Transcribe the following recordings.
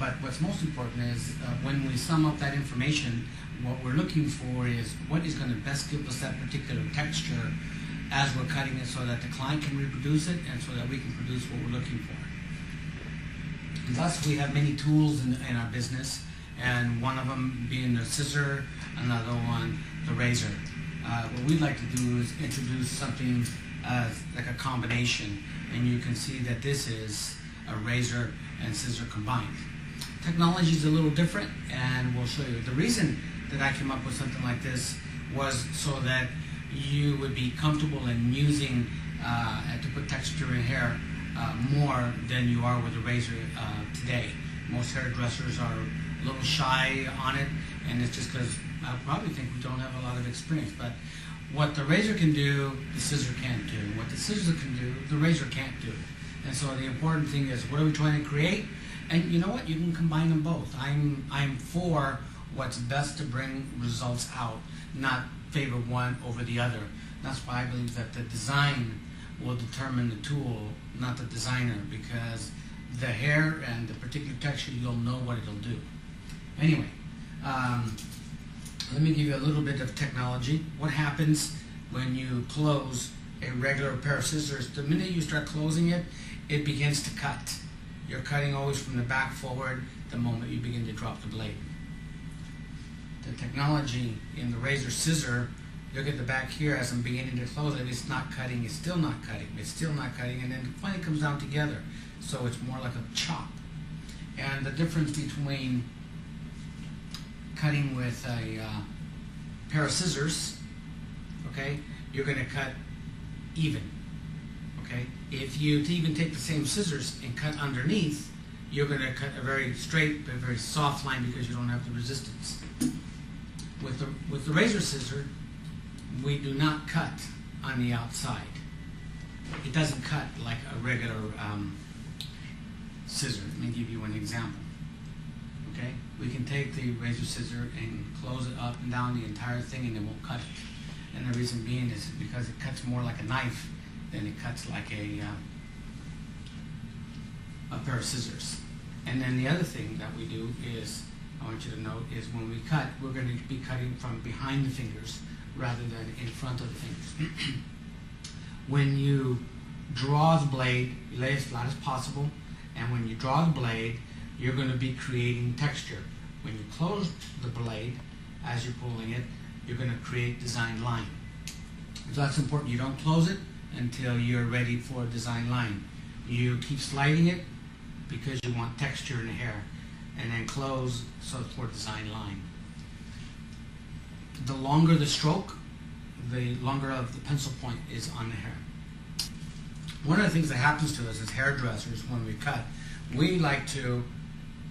but what's most important is when we sum up that information, what we're looking for is what is going to best give us that particular texture as we're cutting it so that the client can reproduce it and so that we can produce what we're looking for. And thus, we have many tools in our business, and one of them being the scissor, another one the razor. What we'd like to do is introduce something like a combination, and you can see that this is a razor and scissor combined. Technology is a little different, and we'll show you. The reason that I came up with something like this was so that you would be comfortable in using to put texture in hair more than you are with a razor today. Most hairdressers are a little shy on it, and it's just because I probably think we don't have a lot of experience. But what the razor can do, the scissor can't do. What the scissor can do, the razor can't do. And so the important thing is, what are we trying to create? And you know what? You can combine them both. I'm for what's best to bring results out, not favor one over the other. That's why I believe that the design will determine the tool, not the designer, because the hair and the particular texture, you'll know what it'll do. Anyway, let me give you a little bit of technology. What happens when you close a regular pair of scissors? The minute you start closing it, it begins to cut. You're cutting always from the back forward the moment you begin to drop the blade. The technology in the razor scissor, look at the back here as I'm beginning to close it, it's not cutting, it's still not cutting, it's still not cutting, and then it finally comes down together. So it's more like a chop. And the difference between cutting with a pair of scissors, okay, you're going to cut even. Okay, if you even take the same scissors and cut underneath, you're going to cut a very straight but very soft line because you don't have the resistance. With the razor scissor, we do not cut on the outside. It doesn't cut like a regular scissor. Let me give you an example. Okay, we can take the razor scissor and close it up and down the entire thing, and it won't cut it. And the reason being is because it cuts more like a knife than it cuts like a pair of scissors. And then the other thing that we do is, I want you to note, is when we cut, we're going to be cutting from behind the fingers rather than in front of the fingers. When you draw the blade, you lay as flat as possible, and when you draw the blade, you're going to be creating texture. When you close the blade, as you're pulling it, you're going to create design line. So that's important. You don't close it until you're ready for a design line. You keep sliding it because you want texture in the hair, and then close so for design line. The longer the stroke, the longer of the pencil point is on the hair. One of the things that happens to us as hairdressers when we cut, we like to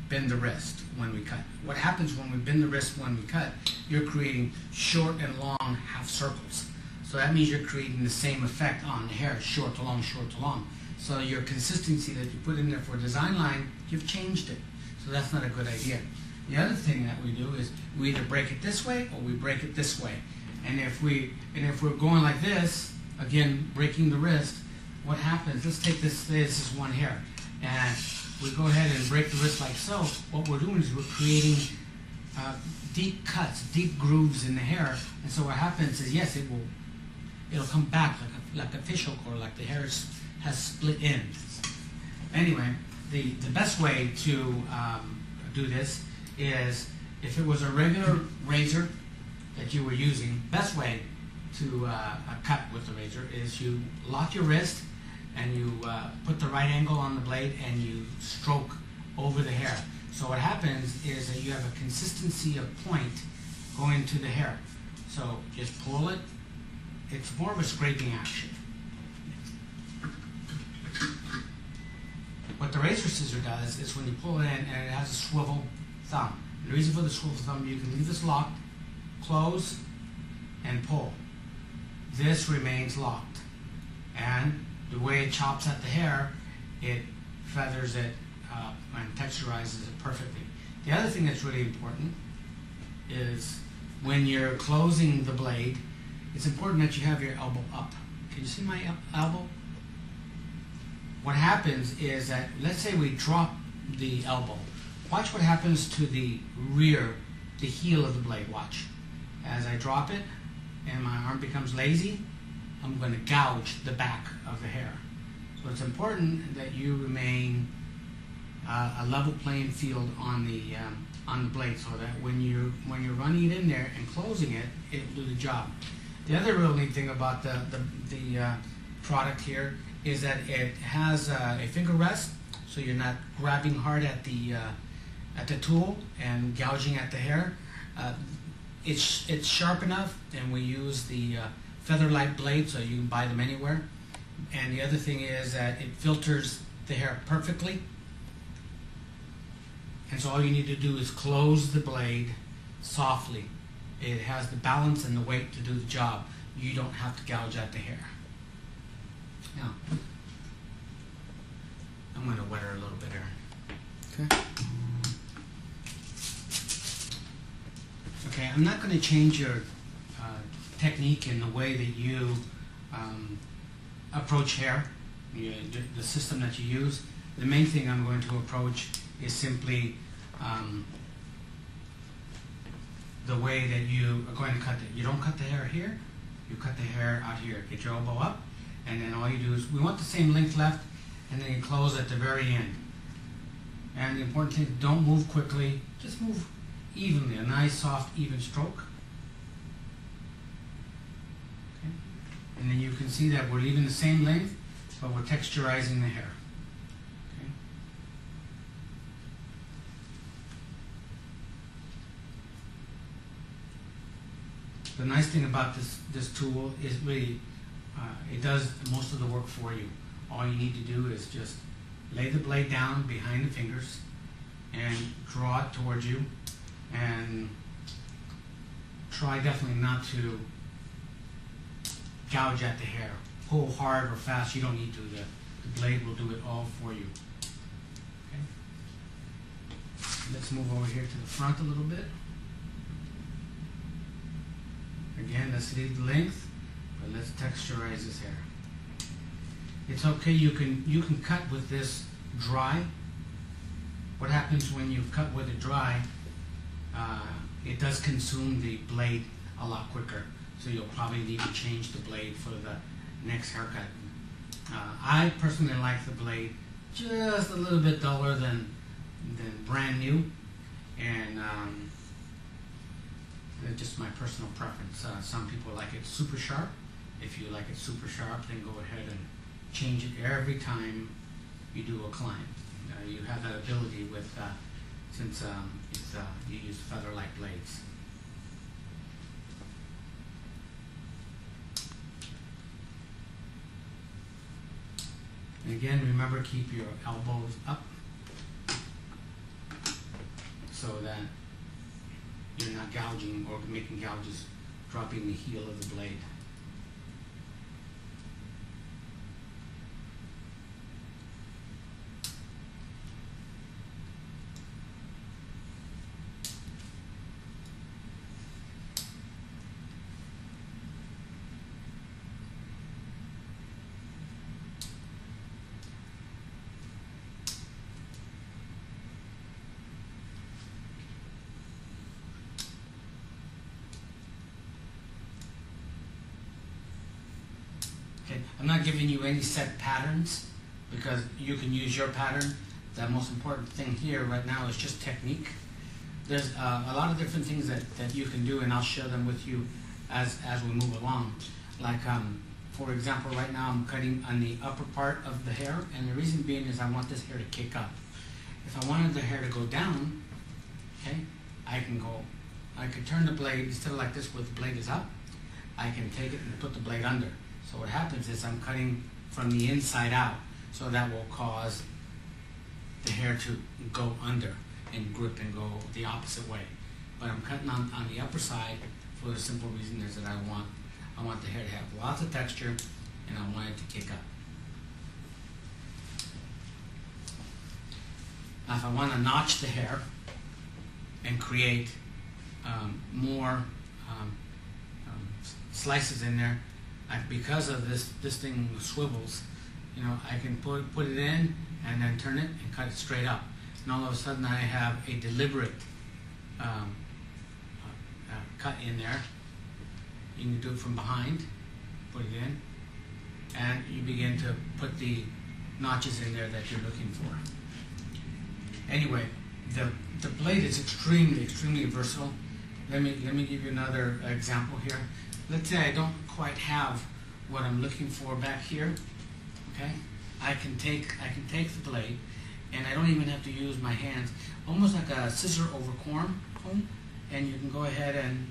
bend the wrist when we cut. What happens when we bend the wrist when we cut, you're creating short and long half circles. So that means you're creating the same effect on the hair, short to long, short to long. So your consistency that you put in there for a design line, you've changed it. So that's not a good idea. The other thing that we do is we either break it this way or we break it this way. And if we're going like this, again breaking the wrist, what happens? Let's take this is one hair, and we go ahead and break the wrist like so. What we're doing is we're creating deep cuts, deep grooves in the hair. And so what happens is, yes, it'll come back like a fish hook, or like the hair has split ends. Anyway, the best way to do this is, if it was a regular razor that you were using, best way to cut with the razor is you lock your wrist and you put the right angle on the blade and you stroke over the hair. So what happens is that you have a consistency of point going to the hair. So just pull it. It's more of a scraping action. What the razor scissor does is when you pull it in, and it has a swivel thumb. The reason for the swivel thumb, you can leave this locked, close, and pull. This remains locked. And the way it chops at the hair, it feathers it and texturizes it perfectly. The other thing that's really important is when you're closing the blade, it's important that you have your elbow up. Can you see my elbow? What happens is that, let's say we drop the elbow Watch what happens to the rear, the heel of the blade. Watch. As I drop it and my arm becomes lazy, I'm going to gouge the back of the hair. So it's important that you remain a level playing field on the blade, so that when you're running it in there and closing it, it'll do the job. The other real neat thing about the product here is that it has a finger rest, so you're not grabbing hard at the tool and gouging at the hair. It's sharp enough, and we use the feather-light blade, so you can buy them anywhere. And the other thing is that it filters the hair perfectly. And so all you need to do is close the blade softly. It has the balance and the weight to do the job. You don't have to gouge at the hair. Now, I'm going to wet her a little bit here. Okay. Okay, I'm not going to change your technique in the way that you approach hair, the system that you use. The main thing I'm going to approach is simply the way that you are going to cut it. You don't cut the hair here, you cut the hair out here. Get your elbow up, and then all you do is, we want the same length left, and then you close at the very end. And the important thing, don't move quickly, just move evenly, a nice, soft, even stroke. Okay. And then you can see that we're leaving the same length, but we're texturizing the hair. Okay. The nice thing about this tool is really, it does most of the work for you. All you need to do is just lay the blade down behind the fingers and draw it towards you, and try definitely not to gouge at the hair. Pull hard or fast, you don't need to. The blade will do it all for you. Okay. Let's move over here to the front a little bit. Again, let's leave the length, but let's texturize this hair. It's okay, you can cut with this dry. What happens when you cut with it dry, it does consume the blade a lot quicker, so you'll probably need to change the blade for the next haircut. I personally like the blade just a little bit duller than brand new, and it's just my personal preference. Some people like it super sharp. If you like it super sharp, then go ahead and change it every time you do a climb. You have that ability with, since you use feather-like blades. And again, remember, keep your elbows up so that you're not gouging or making gouges, dropping the heel of the blade. Okay, I'm not giving you any set patterns because you can use your pattern. The most important thing here right now is just technique. There's a lot of different things that you can do, and I'll share them with you as we move along. Like, for example, right now I'm cutting on the upper part of the hair, and the reason being is I want this hair to kick up. If I wanted the hair to go down, okay, I could turn the blade, instead of like this where the blade is up, I can take it and put the blade under. So what happens is I'm cutting from the inside out, so that will cause the hair to go under and grip and go the opposite way. But I'm cutting on the upper side for the simple reason is that I want the hair to have lots of texture, and I want it to kick up. Now if I want to notch the hair and create more slices in there, because of this thing swivels, you know, I can put it in and then turn it and cut it straight up. and all of a sudden I have a deliberate cut in there. You can do it from behind, put it in, and you begin to put the notches in there that you're looking for. Anyway, the blade is extremely versatile. Let me give you another example here. Let's say I don't quite have what I'm looking for back here. Okay, I can take the blade, and I don't even have to use my hands, almost like a scissor over comb, and you can go ahead and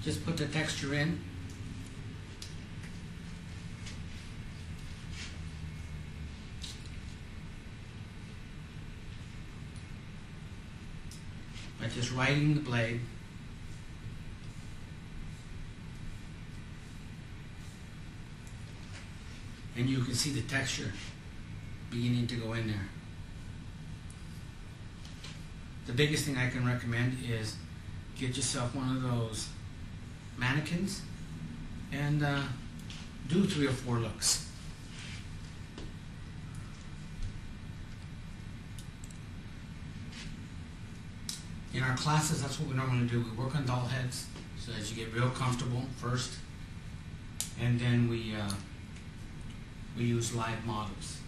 just put the texture in. By just riding the blade. And you can see the texture beginning to go in there. The biggest thing I can recommend is get yourself one of those mannequins and do 3 or 4 looks. In our classes, that's what we normally do. We work on doll heads so as you get real comfortable first, and then we use live models.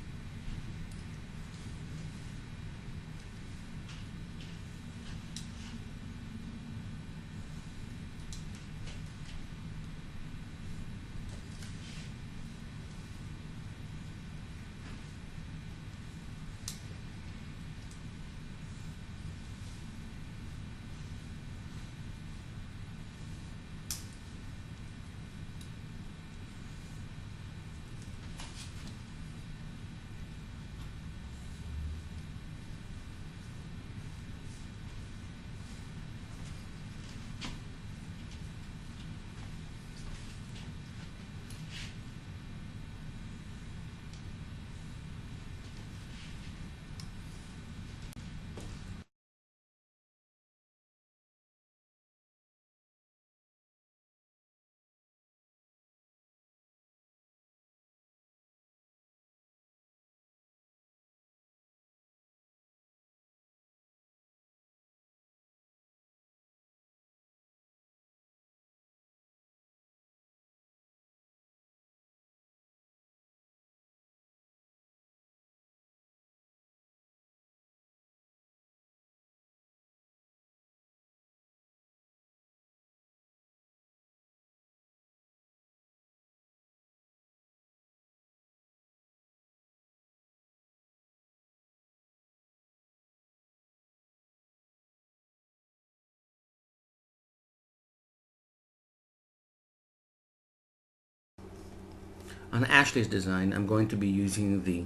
On Ashley's design, I'm going to be using the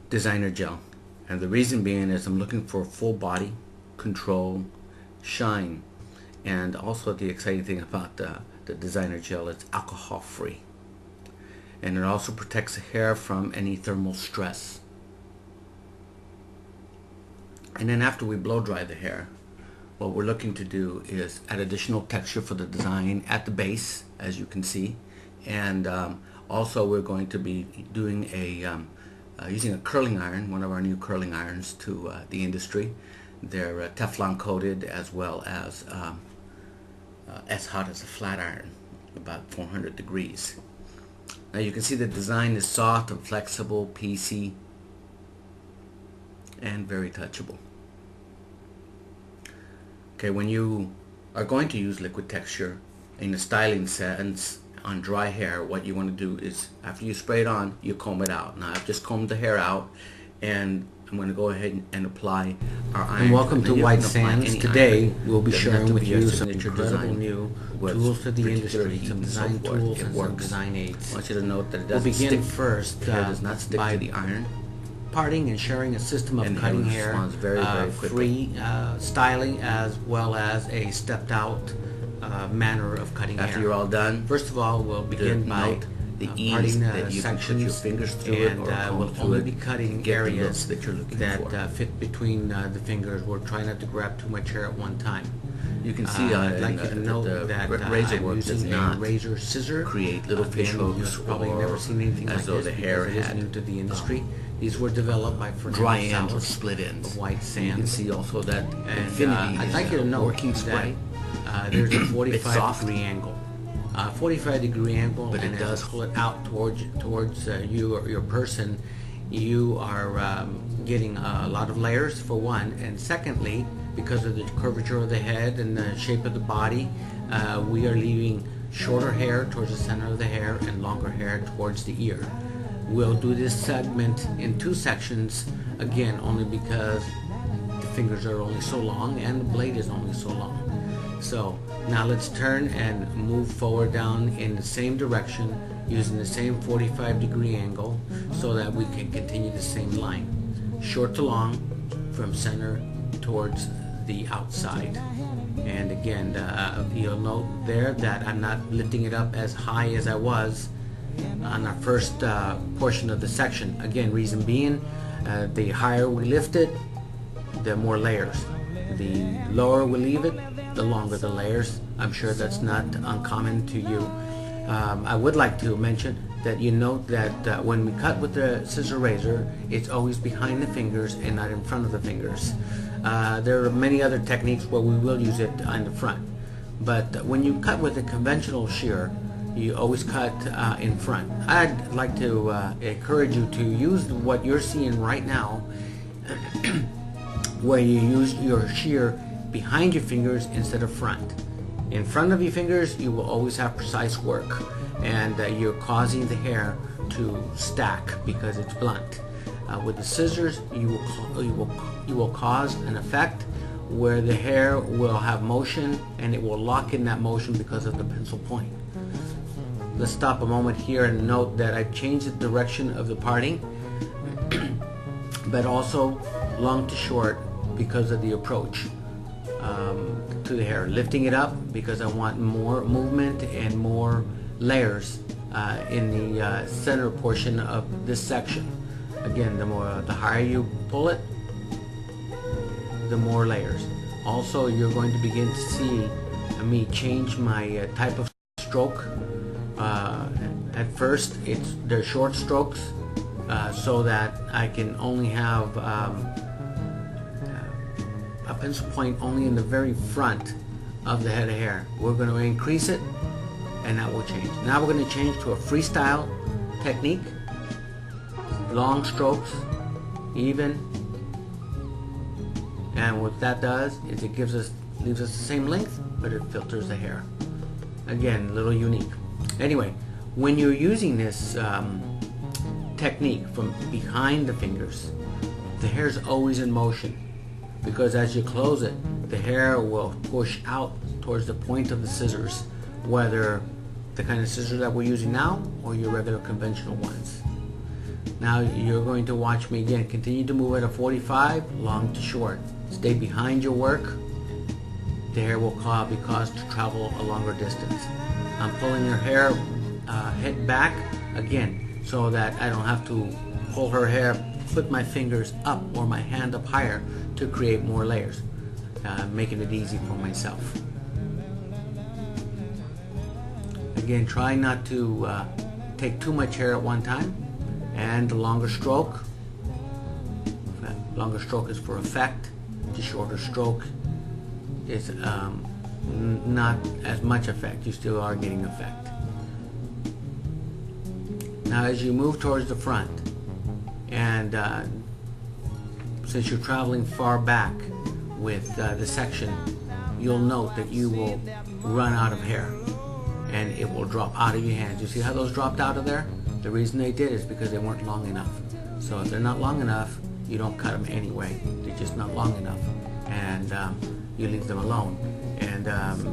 designer gel, and the reason being is I'm looking for full body control, shine, and also the exciting thing about the designer gel is alcohol free, and it also protects the hair from any thermal stress. And then after we blow dry the hair, what we're looking to do is add additional texture for the design at the base, as you can see, and also we're going to be doing using a curling iron, one of our new curling irons to the industry. They're Teflon coated, as well as hot as a flat iron, about 400 degrees. Now you can see the design is soft and flexible, piecey, and very touchable. Okay, when you are going to use liquid texture in a styling sense on dry hair, what you want to do is, after you spray it on, you comb it out. Now I've just combed the hair out, and I'm going to go ahead and apply our iron. And welcome to White Sands. Today we'll be sharing with you some incredible new tools to the industry, some design tools and some design aids. I want you to note that it We'll doesn't begin stick. first The hair does not stick by to the iron. parting and sharing a system of And cutting it hair, responds very quickly. free styling, as well as a stepped out manner of cutting hair. After you're all done, First of all, we'll begin by note the ease parting that you can put your sections, fingers through it and or comb we'll through only it be cutting and get the areas looks that you're looking that for. fit between the fingers. We're trying not to grab too much hair at one time. You can see I'd like you to note that razor I'm work does using a not razor scissor. create little fish Again, hooks, you've probably or never seen anything as like though this the hair because it is had new to the industry. These were developed by dry ends or Salas split ends. of white You sand. can see also that And Infinity I'd is like you to a know working spray. that there's a It's 45 soft. degree angle. 45-degree angle, But it and does- as you pull it out towards you or your person, you are getting a lot of layers for one, and secondly, because of the curvature of the head and the shape of the body, we are leaving shorter hair towards the center of the hair and longer hair towards the ear. We'll do this segment in 2 sections, again, only because the fingers are only so long and the blade is only so long. So now let's turn and move forward down in the same direction using the same 45-degree angle so that we can continue the same line. Short to long from center towards the outside. And again, you'll note there that I'm not lifting it up as high as I was on our first portion of the section. Again, reason being, the higher we lift it, the more layers. The lower we leave it, the longer the layers. I'm sure that's not uncommon to you. I would like to mention that you note that when we cut with the scissor razor, it's always behind the fingers and not in front of the fingers. There are many other techniques where we will use it on the front, but when you cut with a conventional shear, you always cut in front. I'd like to encourage you to use what you're seeing right now where you use your shear behind your fingers instead of front. In front of your fingers, you will always have precise work, and you're causing the hair to stack because it's blunt. With the scissors, you will cause an effect where the hair will have motion, and it will lock in that motion because of the pencil point. Let's stop a moment here and note that I've changed the direction of the parting, but also long to short because of the approach to the hair. Lifting it up because I want more movement and more layers in the center portion of this section. Again, the higher you pull it, the more layers. Also, you're going to begin to see me change my type of stroke. At first, they're short strokes so that I can only have a pencil point only in the very front of the head of hair. We're going to increase it, and that will change. Now we're going to change to a freestyle technique. Long strokes, even, and what that does is it leaves us the same length, but it filters the hair. Again, a little unique. Anyway, when you're using this technique from behind the fingers, the hair is always in motion, because as you close it, the hair will push out towards the point of the scissors, whether the kind of scissors that we're using now or your regular conventional ones. Now you're going to watch me again continue to move at a 45, long to short. Stay behind your work. The hair will be caused to travel a longer distance. I'm pulling your hair head back again so that I don't have to pull her hair, put my fingers up or my hand up higher to create more layers, making it easy for myself. Again, try not to take too much hair at one time, and the longer stroke. Longer stroke is for effect. The shorter stroke is not as much effect. You still are getting effect. Now as you move towards the front, and since you're traveling far back with the section, you'll note that you will run out of hair and it will drop out of your hands. You see how those dropped out of there? The reason they did is because they weren't long enough. So if they're not long enough, you don't cut them anyway. They're just not long enough, and you leave them alone, and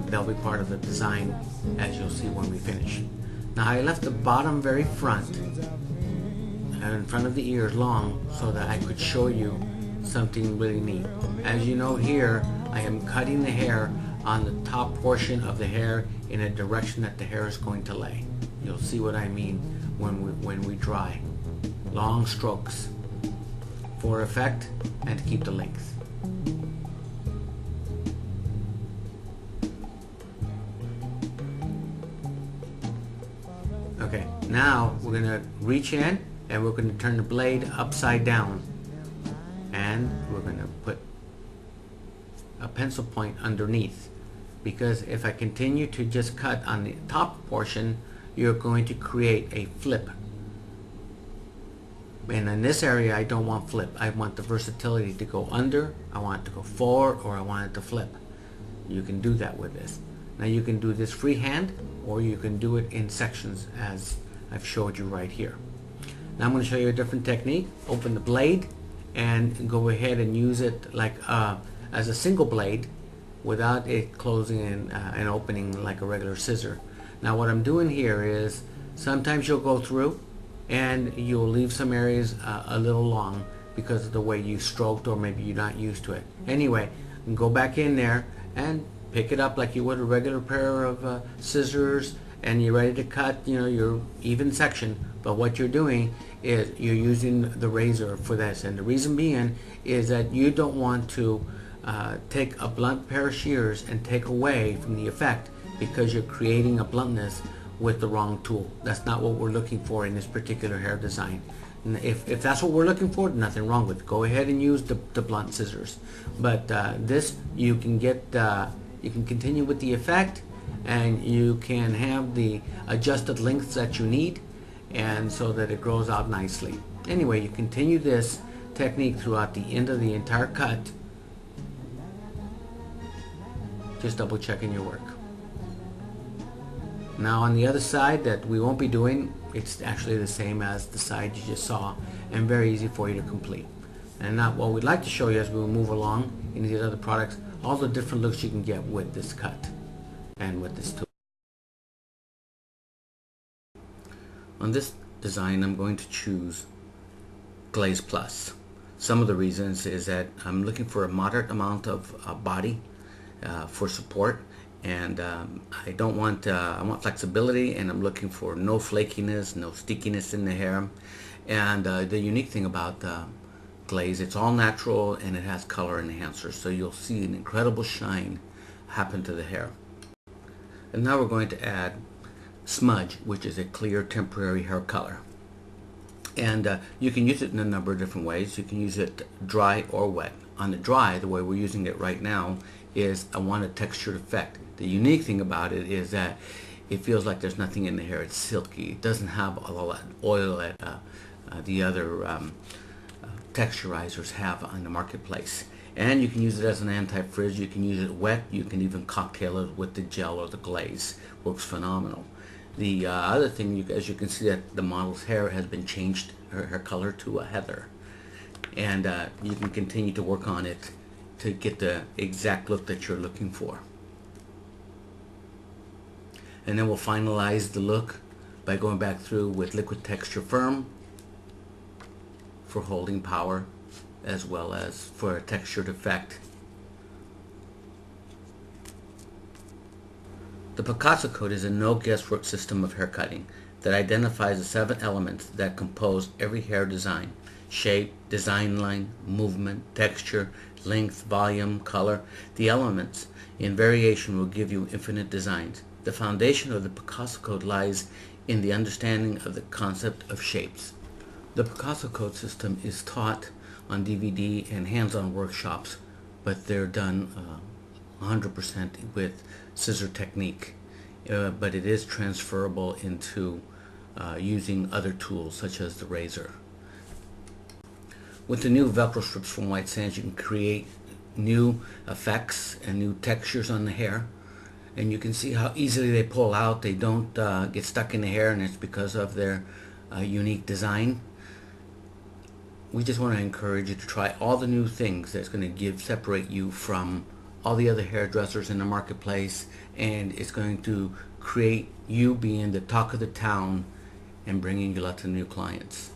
they'll be part of the design, as you'll see when we finish. Now I left the bottom very front and in front of the ears long so that I could show you something really neat. As you know here, I am cutting the hair on the top portion of the hair in a direction that the hair is going to lay. You'll see what I mean when we dry. Long strokes for effect and to keep the length. Okay, now we're going to reach in and we're going to turn the blade upside down, and we're going to put a pencil point underneath, because if I continue to just cut on the top portion, you're going to create a flip. And in this area, I don't want flip. I want the versatility to go under, I want it to go forward, or I want it to flip. You can do that with this. Now you can do this freehand, or you can do it in sections as I've showed you right here. Now I'm going to show you a different technique. Open the blade and go ahead and use it like as a single blade without it closing and opening like a regular scissor. Now what I'm doing here is sometimes you'll go through and you'll leave some areas a little long because of the way you stroked, or maybe you're not used to it. Anyway, go back in there and pick it up like you would a regular pair of scissors, and you're ready to cut, you know, your even section. But what you're doing is you're using the razor for this, and the reason being is that you don't want to take a blunt pair of shears and take away from the effect because you're creating a bluntness with the wrong tool. That's not what we're looking for in this particular hair design. And if that's what we're looking for, nothing wrong with it. Go ahead and use the blunt scissors. But this, you can get, you can continue with the effect, and you can have the adjusted lengths that you need, and so that it grows out nicely. Anyway, you continue this technique throughout the end of the entire cut. Just double checking your work. Now on the other side that we won't be doing, it's actually the same as the side you just saw, and very easy for you to complete. And now what we'd like to show you as we move along in these other products, all the different looks you can get with this cut and with this tool. On this design, I'm going to choose Glaze Plus. Some of the reasons is that I'm looking for a moderate amount of body for support, and I don't want I want flexibility, and I'm looking for no flakiness, no stickiness in the hair. And the unique thing about glaze, it's all natural and it has color enhancers, so you'll see an incredible shine happen to the hair. And now we're going to add smudge, which is a clear temporary hair color. And you can use it in a number of different ways. You can use it dry or wet. On the dry, the way we're using it right now is I want a textured effect. The unique thing about it is that it feels like there's nothing in the hair. It's silky. It doesn't have all that oil that the other texturizers have on the marketplace. And you can use it as an anti-frizz. You can use it wet. You can even cocktail it with the gel or the glaze. Works phenomenal. The other thing, as you can see, that the model's hair has been changed, her color, to a heather. And you can continue to work on it to get the exact look that you're looking for. And then we'll finalize the look by going back through with Liquid Texture Firm for holding power, as well as for a textured effect. The Picasso Code is a no guesswork system of hair cutting that identifies the 7 elements that compose every hair design: shape, design line, movement, texture, length, volume, color. The elements in variation will give you infinite designs. The foundation of the Picasso Code lies in the understanding of the concept of shapes. The Picasso Code system is taught on DVD and hands-on workshops, but they're done 100% with scissor technique. But it is transferable into using other tools such as the razor. With the new Velcro strips from White Sands, you can create new effects and new textures on the hair. And you can see how easily they pull out. They don't get stuck in the hair, and it's because of their unique design. We just want to encourage you to try all the new things that's going to separate you from all the other hairdressers in the marketplace, and it's going to create you being the talk of the town and bringing you lots of new clients.